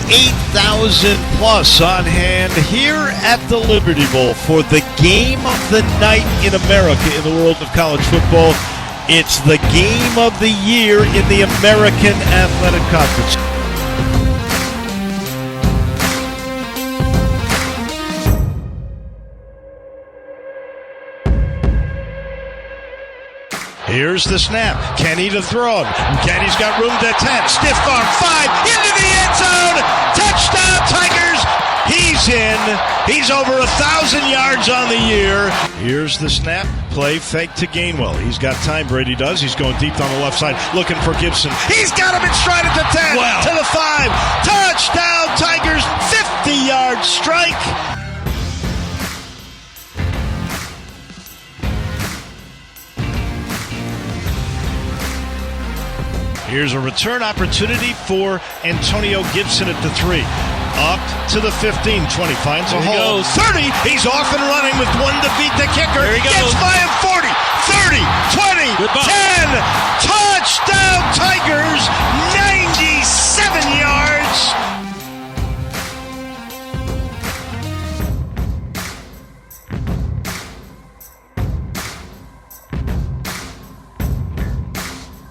28,000 plus on hand here at the Liberty Bowl for the game of the night in America in the world of college football. It's the game of the year in the American Athletic Conference. Here's the snap. Kenny to throw. Kenny's got room to 10. Stiff arm, 5, into the end zone. Touchdown, Tigers. He's in. He's over 1,000 yards on the year. Here's the snap. Play fake to Gainwell. He's got time, Brady does. He's going deep on the left side, looking for Gibson. He's got him in stride at the 10, to the 5. Touchdown, Tigers. 50-yard strike. Here's a return opportunity for Antonio Gibson at the 3. Up to the 15, 20, finds a hole. 30, he's off and running with one to beat the kicker. There he goes. Gets by him, 40, 30, 20, 10. Touchdown, Tigers, 97 yards.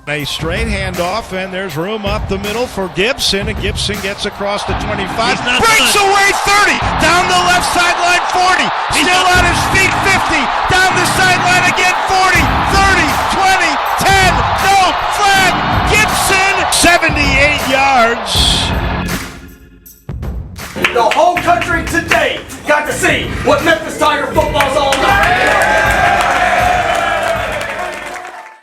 A straight handoff, and there's room up the middle for Gibson, and Gibson gets across the 25, breaks away 30, down the left sideline 40, still on his feet 50, down the sideline again 40, 30, 20, 10, no, flag, Gibson, 78 yards. The whole country today got to see what Memphis Tiger football's all about.